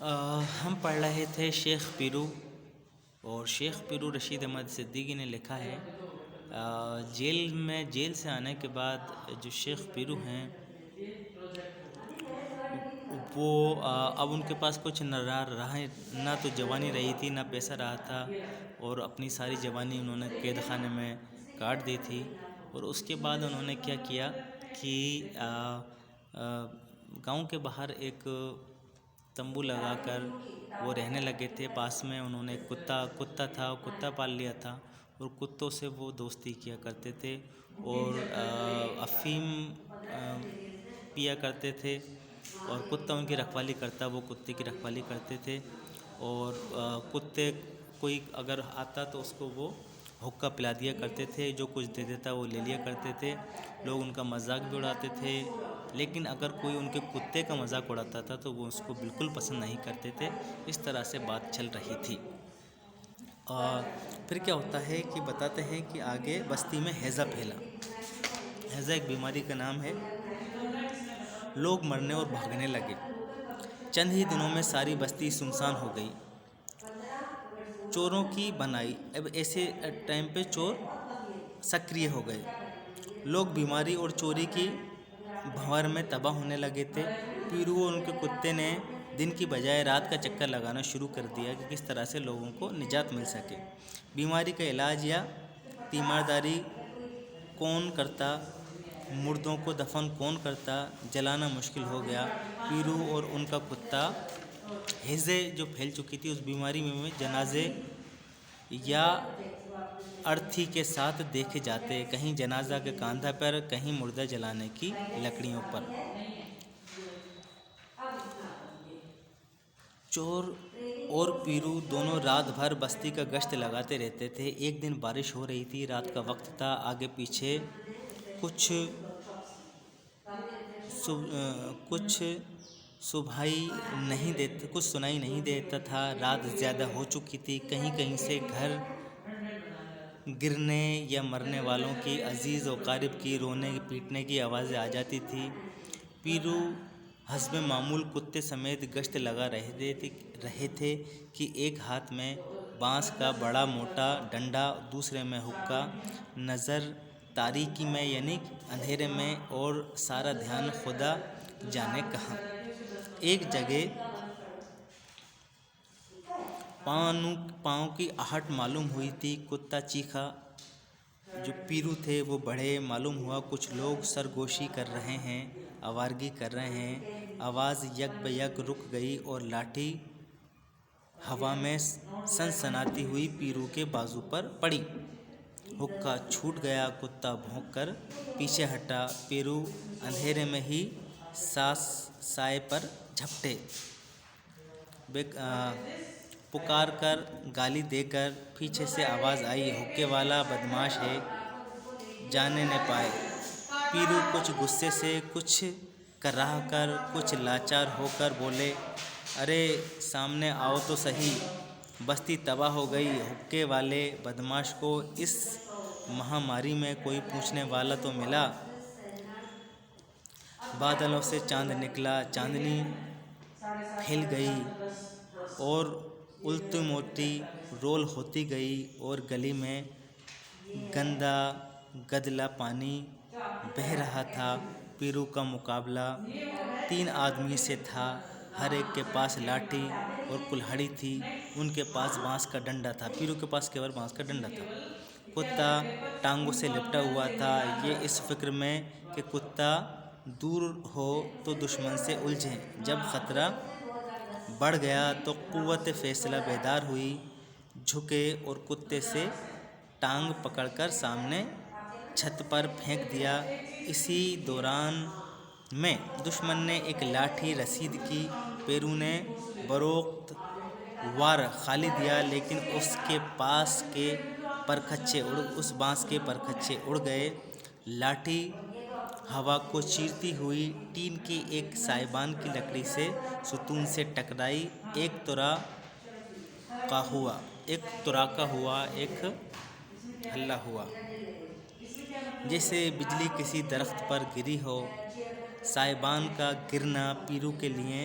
अ, हम पढ़ रहे थे शेख पीरू। और शेख पीरू रशीद अहमद सिद्दीकी ने लिखा है, जेल से आने के बाद जो शेख पीरू हैं वो अब उनके पास कुछ न रहा ना तो जवानी रही थी ना पैसा रहा था, और अपनी सारी जवानी उन्होंने कैद खाने में काट दी थी। और उसके बाद उन्होंने क्या किया कि गांव के बाहर एक तंबू लगाकर वो रहने लगे थे। पास में उन्होंने एक कुत्ता था, वो कुत्ता पाल लिया था, और कुत्तों से वो दोस्ती किया करते थे और अफ़ीम पिया करते थे। और कुत्ता उनकी रखवाली करता, वो कुत्ते की रखवाली करते थे। और कुत्ते कोई अगर आता तो उसको वो हुक्का पिला दिया करते थे, जो कुछ दे देता वो ले लिया करते थे। लोग उनका मजाक भी उड़ाते थे, लेकिन अगर कोई उनके कुत्ते का मजाक उड़ाता था तो वो उसको बिल्कुल पसंद नहीं करते थे। इस तरह से बात चल रही थी। और फिर क्या होता है कि बताते हैं कि आगे बस्ती में हैज़ा फैला। हैज़ा एक बीमारी का नाम है। लोग मरने और भागने लगे। चंद ही दिनों में सारी बस्ती सुनसान हो गई। चोरों की बनाई। अब ऐसे टाइम पे चोर सक्रिय हो गए। लोग बीमारी और चोरी की भंवर में तबाह होने लगे थे। पीरू और उनके कुत्ते ने दिन की बजाय रात का चक्कर लगाना शुरू कर दिया कि किस तरह से लोगों को निजात मिल सके। बीमारी का इलाज या तीमारदारी कौन करता, मुर्दों को दफन कौन करता, जलाना मुश्किल हो गया। पीरू और उनका कुत्ता हैज़े जो फैल चुकी थी उस बीमारी में जनाजे या अर्थी के साथ देखे जाते, कहीं जनाजा के कांधा पर, कहीं मुर्दा जलाने की लकड़ियों पर। चोर और पीरू दोनों रात भर बस्ती का गश्त लगाते रहते थे। एक दिन बारिश हो रही थी, रात का वक्त था। आगे पीछे कुछ कुछ सुनाई नहीं देता था। रात ज़्यादा हो चुकी थी। कहीं कहीं से घर गिरने या मरने वालों की, अजीज़ व क़रीब की रोने पीटने की आवाज़ें आ जाती थी। पीरू हस्बे मामूल कुत्ते समेत गश्त लगा रहे थे कि एक हाथ में बांस का बड़ा मोटा डंडा, दूसरे में हुक्का। नज़र तारीकी में यानी अंधेरे में, और सारा ध्यान खुदा जाने कहाँ। एक जगह पाँव की आहट मालूम हुई थी। कुत्ता चीखा। जो पीरू थे वो बढ़े। मालूम हुआ कुछ लोग सरगोशी कर रहे हैं, आवारगी कर रहे हैं। आवाज़ यक रुक गई और लाठी हवा में सनसनाती हुई पीरू के बाजू पर पड़ी। हुक्का छूट गया। कुत्ता भौंककर पीछे हटा। पीरू अंधेरे में ही साए पर झपटे। पुकार कर, गाली देकर पीछे से आवाज़ आई, हुक्के वाला बदमाश है, जाने न पाए। पीरू कुछ गुस्से से, कुछ कराह कर, कुछ लाचार होकर बोले, अरे सामने आओ तो सही, बस्ती तबाह हो गई। हुक्के वाले बदमाश को इस महामारी में कोई पूछने वाला तो मिला। बादलों से चांद निकला। चांदनी फैल गई और उल्टी मोटी रोल होती गई, और गली में गंदा गदला पानी बह रहा था। पीरू का मुकाबला 3 आदमी से था। हर एक के पास लाठी और कुल्हाड़ी थी। उनके पास बांस का डंडा था। पीरू के पास केवल बांस का डंडा था। कुत्ता टांगों से लिपटा हुआ था, ये इस फिक्र में कि कुत्ता दूर हो तो दुश्मन से उलझे। जब ख़तरा बढ़ गया तो कुव्वत फैसला बेदार हुई। झुके और कुत्ते से टांग पकड़कर सामने छत पर फेंक दिया। इसी दौरान में दुश्मन ने एक लाठी रसीद की। पेरू ने बरोक्त वार खाली दिया, लेकिन उस बांस के परखच्चे उड़ गए। लाठी हवा को चीरती हुई टीन की एक साइबान की लकड़ी से सुतून से टकराई। एक तुराका हुआ, एक हल्ला हुआ, जैसे बिजली किसी दरख्त पर गिरी हो। साइबान का गिरना पीरू के लिए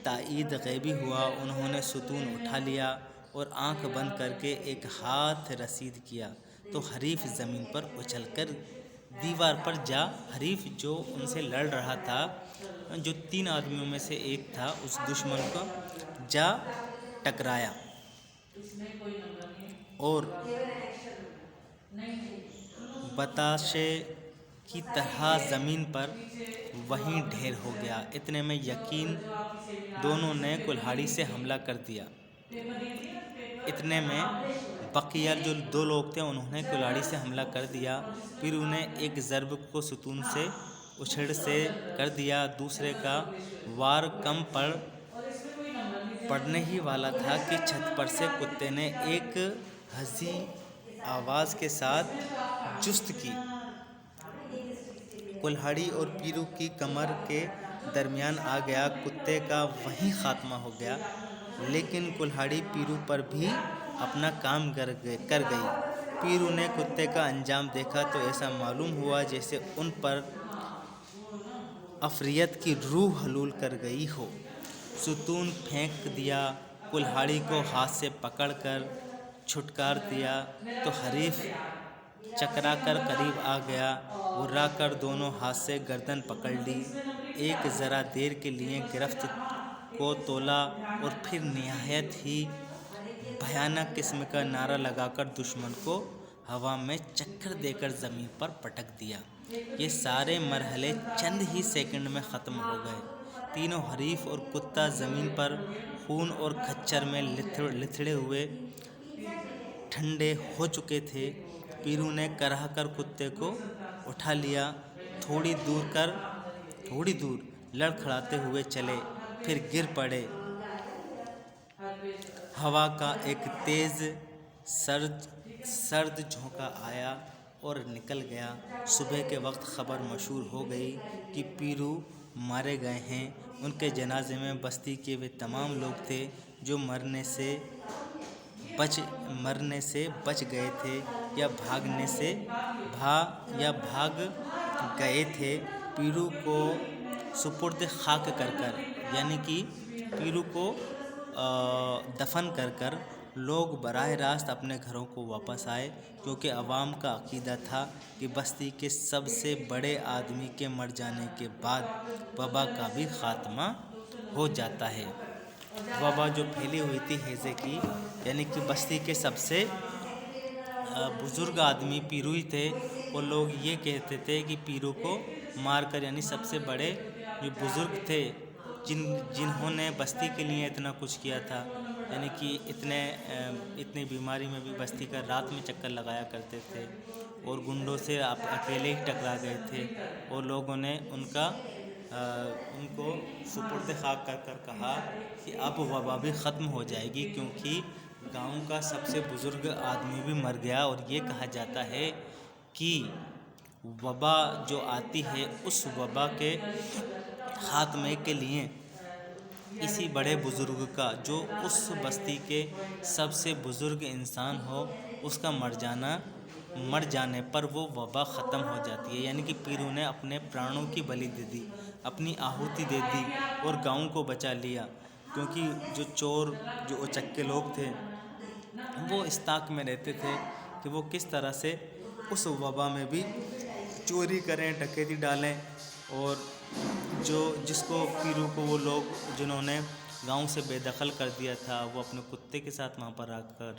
ताईद गैबी हुआ। उन्होंने सुतून उठा लिया और आंख बंद करके एक हाथ रसीद किया तो हरीफ ज़मीन पर उछलकर दीवार पर जा, हरीफ जो उनसे लड़ रहा था, जो 3 आदमियों में से एक था, उस दुश्मन को जा टकराया और बताशे की तरह ज़मीन पर वहीं ढेर हो गया। इतने में यकीन दोनों ने कुल्हाड़ी से हमला कर दिया। इतने में बकिया जो 2 लोग थे उन्होंने कुल्हाड़ी से हमला कर दिया। फिर उन्हें एक ज़र्ब को सुतून से उछेड़ से कर दिया। दूसरे का वार कम पड़ने ही वाला था कि छत पर से कुत्ते ने एक हंसी आवाज़ के साथ जुस्त की। कुल्हाड़ी और पीरू की कमर के दरमियान आ गया। कुत्ते का वहीं खात्मा हो गया, लेकिन कुल्हाड़ी पीरू पर भी अपना काम कर गई। पीरू ने कुत्ते का अंजाम देखा तो ऐसा मालूम हुआ जैसे उन पर अफरियत की रूह हलूल कर गई हो। सुतून फेंक दिया, कुल्हाड़ी को हाथ से पकड़कर छुटकार दिया तो हरीफ चकरा कर करीब आ गया। उर्रा कर दोनों हाथ से गर्दन पकड़ ली। एक ज़रा देर के लिए गिरफ्त को तोला और फिर निहायत ही भयानक किस्म का नारा लगाकर दुश्मन को हवा में चक्कर देकर ज़मीन पर पटक दिया। ये सारे मरहले चंद ही सेकंड में ख़त्म हो गए। तीनों हरीफ और कुत्ता ज़मीन पर खून और खच्चर में लिथड़े हुए ठंडे हो चुके थे। पीरू ने कराह कर कुत्ते को उठा लिया। थोड़ी दूर लड़खड़ाते हुए चले, फिर गिर पड़े। हवा का एक तेज़ सर्द झोंका आया और निकल गया। सुबह के वक्त खबर मशहूर हो गई कि पीरू मारे गए हैं। उनके जनाजे में बस्ती के वे तमाम लोग थे जो मरने से बच गए थे या भाग गए थे। पीरू को सुपुर्द खाक कर यानी कि पीरू को दफन कर लोग बराह रास्त अपने घरों को वापस आए, क्योंकि अवाम का अकीदा था कि बस्ती के सबसे बड़े आदमी के मर जाने के बाद वबा का भी खात्मा हो जाता है। वबा जो फैली हुई थी हैज़े की, यानी कि बस्ती के सबसे बुज़ुर्ग आदमी पीरू ही थे। और लोग ये कहते थे कि पीरू को मारकर, यानी सबसे बड़े जो बुज़ुर्ग थे जिन्होंने बस्ती के लिए इतना कुछ किया था, यानी कि इतनी बीमारी में भी बस्ती का रात में चक्कर लगाया करते थे और गुंडों से आप अकेले ही टकरा गए थे। और लोगों ने उनको सुपुर्द खाक कर कहा कि अब वबा भी ख़त्म हो जाएगी, क्योंकि गांव का सबसे बुज़ुर्ग आदमी भी मर गया। और ये कहा जाता है कि वबा जो आती है उस वबा के खात्मे के लिए इसी बड़े बुज़ुर्ग का, जो उस बस्ती के सबसे बुज़ुर्ग इंसान हो, उसका मर जाने पर वो वबा ख़त्म हो जाती है। यानी कि पीरू ने अपने प्राणों की बलि दे दी, अपनी आहुति दे दी और गांव को बचा लिया। क्योंकि जो चोर, जो उचक्के लोग थे, वो इस ताक में रहते थे कि वो किस तरह से उस वबा में भी चोरी करें, डकैती डालें। और जिसको पीरू को वो लोग जिन्होंने गांव से बेदखल कर दिया था, वो अपने कुत्ते के साथ वहाँ पर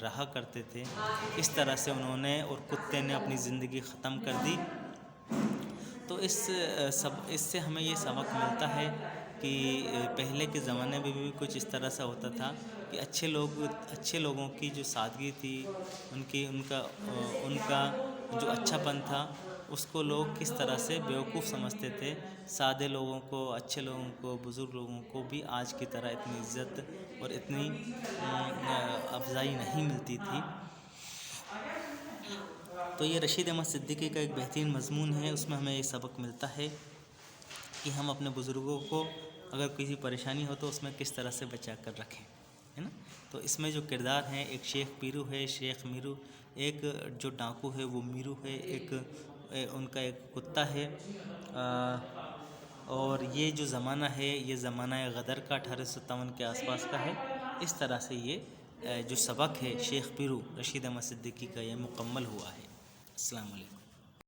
रहा करते थे। इस तरह से उन्होंने और कुत्ते ने अपनी ज़िंदगी ख़त्म कर दी। तो इससे हमें ये सबक मिलता है कि पहले के ज़माने में भी कुछ इस तरह से होता था कि अच्छे लोगों की जो सादगी थी, उनका जो अच्छापन था, उसको लोग किस तरह से बेवकूफ़ समझते थे। सादे लोगों को, अच्छे लोगों को, बुज़ुर्ग लोगों को भी आज की तरह इतनी इज़्ज़त और इतनी अफजाई नहीं मिलती थी। तो ये रशीद अहमद सिद्दीकी का एक बेहतरीन मज़मून है। उसमें हमें ये सबक मिलता है कि हम अपने बुज़ुर्गों को अगर किसी परेशानी हो तो उसमें किस तरह से बचा कर रखें, है ना। तो इसमें जो किरदार हैं, एक शेख पीरू है, शेख मीरू, एक जो डाकू है वो मीरू है, एक उनका एक कुत्ता है और ये जो ज़माना है ये ज़माना गदर का 1857 के आसपास का है। इस तरह से ये जो सबक है शेख पीरू रशीद अहमद सिद्दीकी का ये मुकम्मल हुआ है। अस्सलाम वालेकुम।